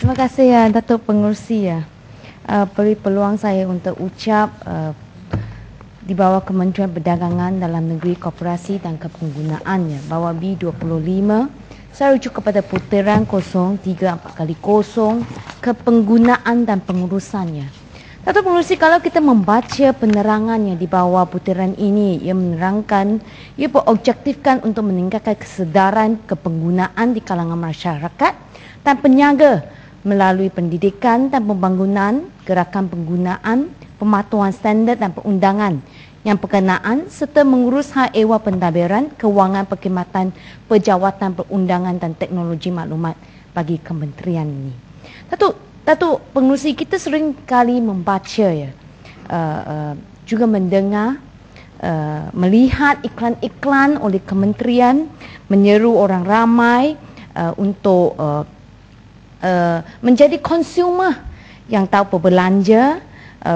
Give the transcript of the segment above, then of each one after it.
Terima kasih ya Datuk Pengerusi ya. Beri peluang saya untuk ucap di bawah Kementerian Perdagangan Dalam Negeri Koperasi dan Kepenggunaannya bawah B25 saya rujuk kepada putiran 034x0 kepenggunaan dan pengurusannya. Datuk Pengerusi, kalau kita membaca penerangannya di bawah putiran ini, ia menerangkan, ia berobjektifkan untuk meningkatkan kesedaran kepenggunaan di kalangan masyarakat dan penyaga melalui pendidikan dan pembangunan, gerakan penggunaan, pematuhan standard dan perundangan yang berkenaan serta mengurus hal ehwal pentadbiran, kewangan perkhidmatan, perjawatan perundangan dan teknologi maklumat bagi kementerian ini. Datuk Pengerusi, kita sering kali membaca ya, juga mendengar, melihat iklan-iklan oleh kementerian menyeru orang ramai untuk menjadi konsumer yang tahu berbelanja,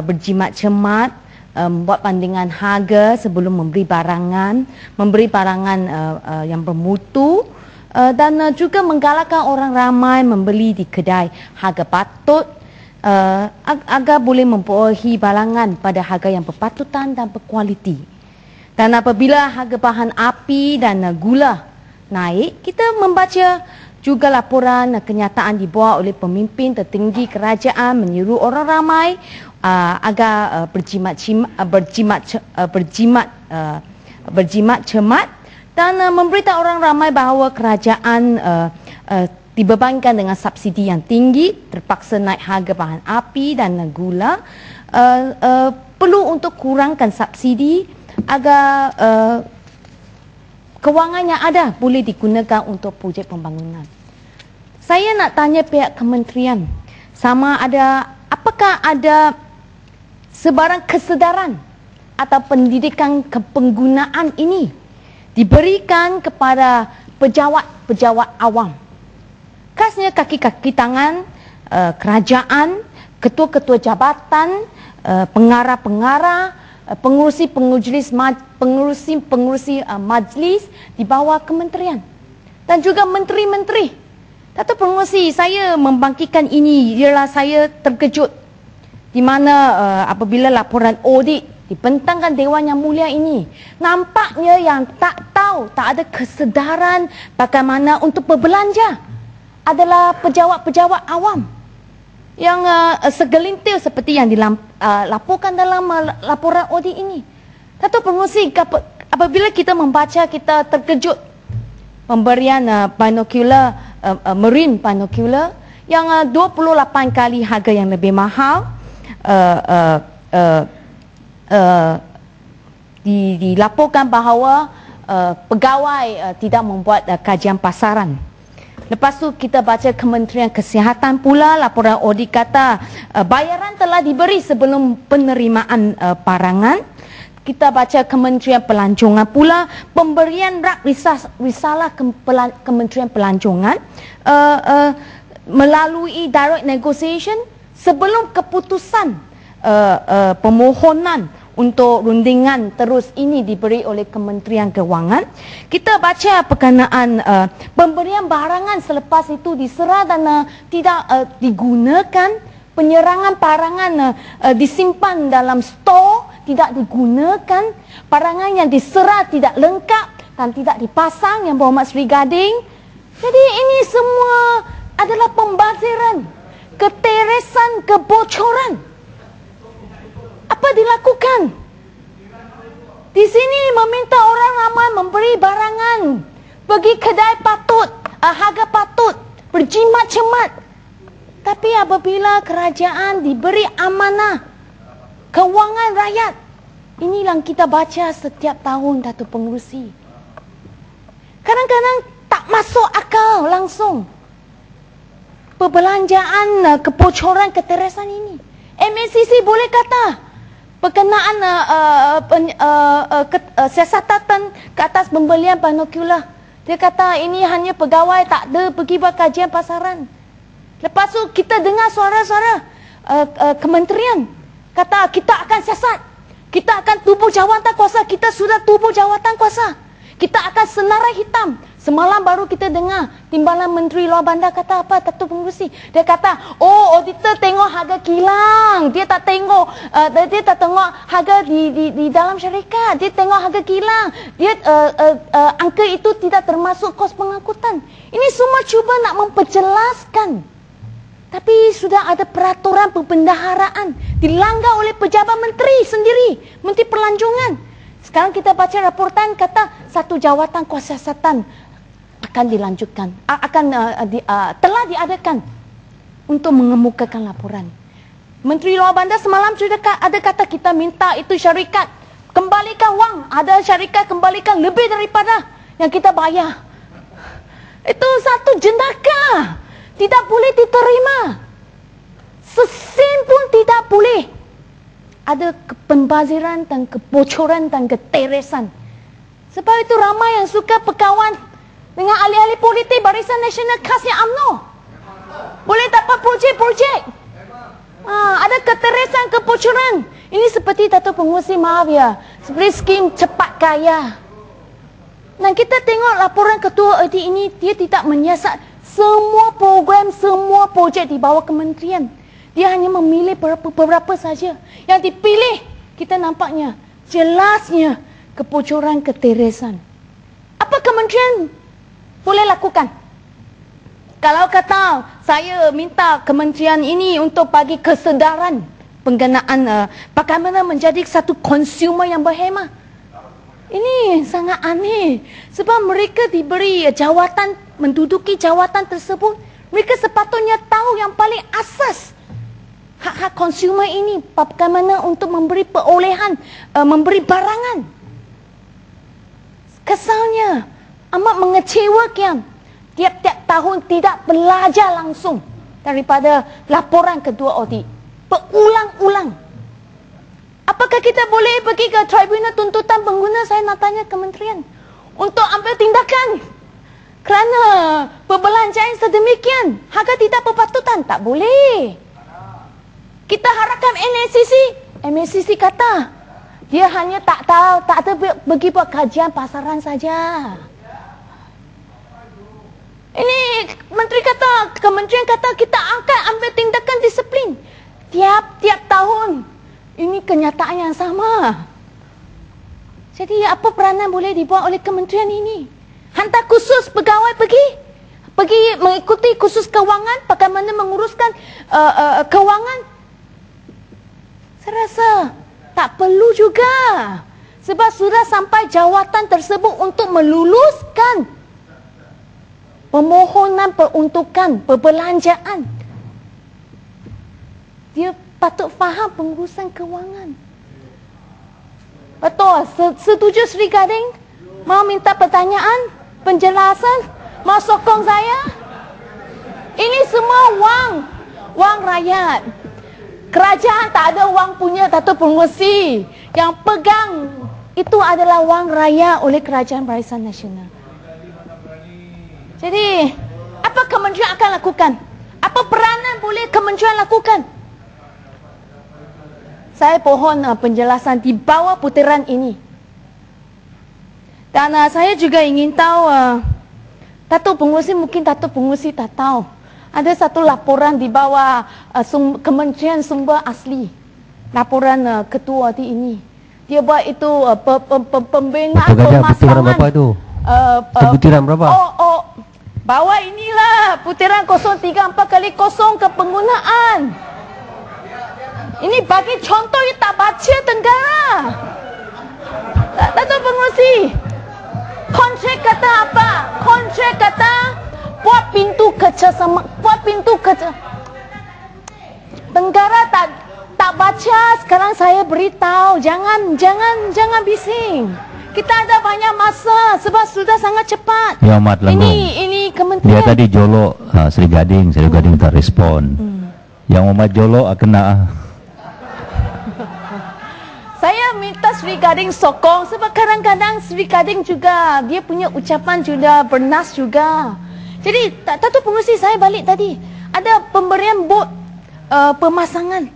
berjimat cermat, buat bandingan harga sebelum memberi barangan yang bermutu, dan juga menggalakkan orang ramai membeli di kedai harga patut agar boleh memperolehi barangan pada harga yang berpatutan dan berkualiti. Dan apabila harga bahan api dan gula naik, kita membaca juga laporan kenyataan dibuat oleh pemimpin tertinggi kerajaan menyeru orang ramai agar berjimat cermat dan memberitahu orang ramai bahawa kerajaan dibebankan dengan subsidi yang tinggi, terpaksa naik harga bahan api dan gula, perlu untuk kurangkan subsidi agar kewangan yang ada boleh digunakan untuk projek pembangunan. Saya nak tanya pihak kementerian, apakah ada sebarang kesedaran atau pendidikan kepenggunaan ini diberikan kepada pejabat-pejabat awam, khasnya kaki-kaki tangan kerajaan, ketua-ketua jabatan, pengarah-pengarah, pengurusi majlis di bawah kementerian dan juga menteri-menteri. Datuk Pengerusi, saya membangkitkan ini ialah saya terkejut di mana apabila laporan audit dibentangkan Dewan Yang Mulia ini, nampaknya yang tak tahu, tak ada kesedaran bagaimana untuk berbelanja adalah pejabat-pejabat awam yang segelintir seperti yang dilaporkan dalam laporan audit ini. Datuk Pengerusi, apabila kita membaca, kita terkejut pemberian marine binocular yang 28 kali harga yang lebih mahal, dilaporkan bahawa pegawai tidak membuat kajian pasaran. Lepas tu kita baca Kementerian Kesihatan pula, laporan audit kata bayaran telah diberi sebelum penerimaan barangan. Kita baca Kementerian Pelancongan pula, pemberian rak risalah Kementerian Pelancongan melalui direct negotiation sebelum keputusan permohonan untuk rundingan terus ini diberi oleh Kementerian Kewangan. Kita baca berkenaan pemberian barangan selepas itu diserah dan tidak digunakan, penyerangan barangan disimpan dalam stor, tidak digunakan, barangan yang diserah tidak lengkap dan tidak dipasang yang berhormat Sri Gading. Jadi ini semua adalah pembaziran, keteresan, kebocoran. Apa dilakukan? Di sini meminta orang ramai memberi barangan, pergi kedai patut, harga patut, berjimat cermat. Tapi apabila kerajaan diberi amanah kewangan rakyat, inilah kita baca setiap tahun, Datuk Pengerusi. Kadang-kadang tak masuk akal langsung perbelanjaan, kebocoran, keteresan ini. MACC boleh kata berkenaan siasatan ke atas pembelian binocular. Dia kata ini hanya pegawai, tak ada pergi buat kajian pasaran. Lepas tu kita dengar suara-suara kementerian kata kita akan siasat, kita akan tubuh jawatan kuasa, kita sudah tubuh jawatan kuasa, kita akan senarai hitam Semalam baru kita dengar Timbalan Menteri Luar Bandar kata apa, Datuk Pengerusi. Dia kata, oh auditor tengok harga kilang. Dia tak tengok harga di dalam syarikat. Dia tengok harga kilang. Dia angka itu tidak termasuk kos pengangkutan. Ini semua cuba nak memperjelaskan. Tapi sudah ada peraturan perbendaharaan dilanggar oleh pejabat menteri sendiri, Menteri Pelancongan. Sekarang kita baca raportan kata satu jawatan kesiasatan akan dilanjutkan, telah diadakan untuk mengemukakan laporan. Menteri Luar Bandar semalam sudah ada kata kita minta itu syarikat kembalikan wang, ada syarikat kembalikan lebih daripada yang kita bayar. Itu satu jendaka. Tidak boleh diterima. Sesin pun tidak boleh. Ada pembaziran dan kebocoran dan keteresan. Sebab itu ramai yang suka berkawan dengan ahli-ahli politik Barisan Nasional khasnya UMNO. Boleh dapat projek-projek. Ada keteresan, kebocoran. Ini seperti Datuk Pengerusi, maaf ya, seperti skim cepat kaya. Dan kita tengok laporan Ketua Erdi ini, dia tidak menyiasat semua program, semua projek di bawah kementerian. Dia hanya memilih beberapa saja. Yang dipilih, kita nampaknya jelasnya kebocoran, keteresan. Apa kementerian boleh lakukan? Kalau kata saya minta kementerian ini untuk bagi kesedaran penggunaan bagaimana menjadi satu konsumer yang berhemah. Ini sangat aneh. Sebab mereka diberi jawatan, menduduki jawatan tersebut, mereka sepatutnya tahu yang paling asas hak-hak konsumer ini, bagaimana untuk memberi perolehan, memberi barangan. Kesalnya amat mengecewakan, tiap-tiap tahun tidak belajar langsung daripada laporan kedua audit, berulang-ulang. Apakah kita boleh pergi ke tribunal tuntutan pengguna? Saya nak tanya kementerian untuk ambil tindakan kerana perbelanjaan sedemikian, harga tidak berpatutan. Tak boleh. Kita harapkan MACC kata dia hanya tak tahu, tak ada pergi buat kajian pasaran saja. Ini menteri kata, kementerian kata kita akan ambil tindakan disiplin tiap-tiap tahun. Ini kenyataan yang sama. Jadi apa peranan boleh dibuat oleh kementerian ini? Hantar khusus pegawai pergi mengikuti khusus kewangan, bagaimana menguruskan kewangan. Saya rasa tak perlu juga. Sebab sudah sampai jawatan tersebut untuk meluluskan permohonan peruntukan perbelanjaan. Dia patut faham pengurusan kewangan. Betul, setuju Sri Gading? Mau minta pertanyaan, penjelasan, mau sokong saya? Ini semua wang rakyat. Kerajaan tak ada wang punya Datuk Pengerusi. Yang pegang itu adalah wang raya oleh Kerajaan Barisan Nasional. Jadi, apa kementerian akan lakukan? Apa peranan boleh kementerian lakukan? Saya pohon penjelasan di bawah putaran ini. Dan saya juga ingin tahu, Datuk Pengerusi, mungkin Datuk Pengerusi tak tahu. Ada satu laporan di bawah Kementerian Sumber Asli. Laporan ketua di ini. Dia buat itu pembinaan pemasangan. Putaran berapa itu? Putaran berapa? Bawah inilah putaran 034x0 kepenggunaan. Ini bagi contoh yang tak baca Tenggara. Datuk Pengerusi, kontrak kata apa? Kontrak kata buat pintu kerjasama, buat pintu kerja. Tenggara tak baca. Sekarang saya beritahu, jangan bising. Kita ada banyak masa sebab sudah sangat cepat. Ya, Mat Langgung. Ini kementerian. Dia tadi jolok Sri Gading tak respon. Yang Muhammad jolok kena. Saya minta Sri Gading sokong sebab kadang-kadang Sri Gading juga dia punya ucapan sudah bernas juga. Jadi Datuk Pengerusi, saya balik tadi ada pemberian bot pemasangan.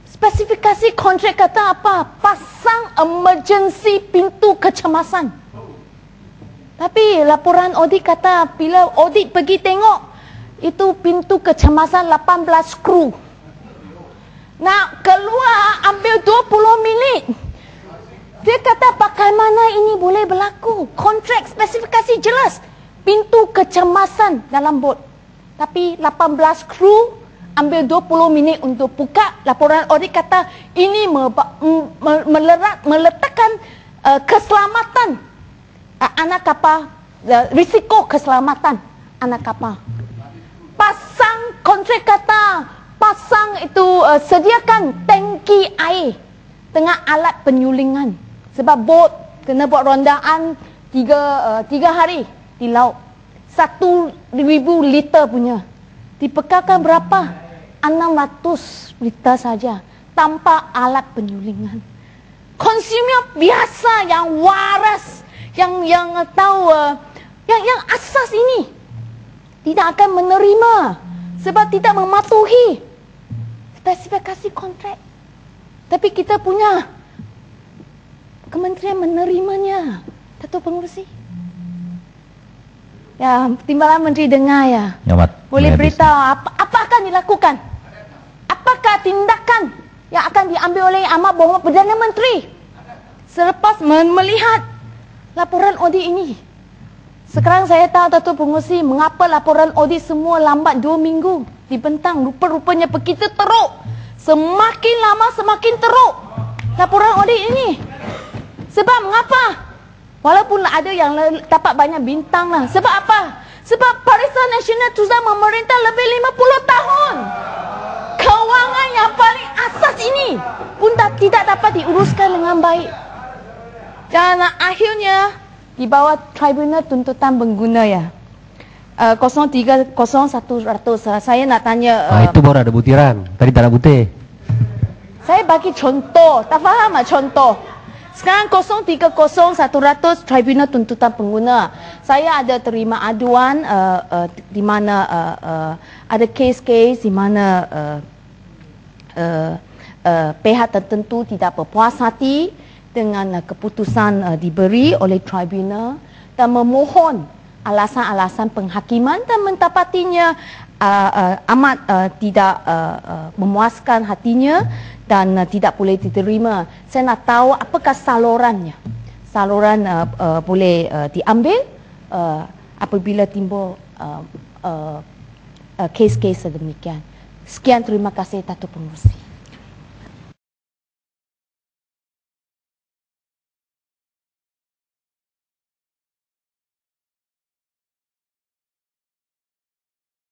Spesifikasi kontrak kata apa? Pasang emergency pintu kecemasan. Tapi laporan audit kata bila audit pergi tengok, itu pintu kecemasan 18 skru. Nak keluar ambil 20 minit. Dia kata bagaimana ini boleh berlaku? Kontrak spesifikasi jelas. Pintu kecemasan dalam bot. Tapi 18 kru ambil 20 minit untuk buka. Laporan audit kata ini meletakkan keselamatan anak kapal, risiko keselamatan anak kapal. Pasang kontrak kata, pasang itu sediakan tangki air dengan alat penyulingan. Sebab bot kena buat rondaan 3 hari di laut. 1,000 liter punya. Dipekarkan berapa? 600 liter saja tanpa alat penyulingan. Konsumer biasa yang waras, yang tahu yang asas ini tidak akan menerima sebab tidak mematuhi spesifikasi kontrak. Tapi kita punya kementerian menerimanya, Datuk Pengerusi. Ya, Timbalan Menteri dengar ya. Boleh beritahu apa akan dilakukan? Apakah tindakan yang akan diambil oleh Amat Berhormat Perdana Menteri selepas melihat laporan audit ini? Sekarang saya tahu Datuk Pengerusi mengapa laporan audit semua lambat 2 minggu dibentang. Rupa-rupanya begitu teruk. Semakin lama semakin teruk laporan audit ini. Sebab mengapa? Walaupun ada yang dapat banyak bintang lah. Sebab apa? Sebab Barisan Nasional sudah memerintah lebih 50 tahun. Kewangan yang paling asas ini pun tidak dapat diuruskan dengan baik. Dan akhirnya di bawah Tribunal Tuntutan Pengguna ya. 030100. Saya nak tanya. Itu baru ada butiran. Tadi tak ada butir. Saya bagi contoh. Tak faham tak contoh? Sekarang 030100 Tribunal Tuntutan Pengguna. Saya ada terima aduan di mana ada kes-kes di mana pihak tertentu tidak berpuas hati dengan keputusan diberi oleh tribunal dan memohon alasan-alasan penghakiman dan mendapatinya amat tidak memuaskan hatinya dan tidak boleh diterima. Saya nak tahu apakah salurannya. Saluran boleh diambil apabila timbul kes-kes sedemikian. Sekian, terima kasih Datuk Pengerusi.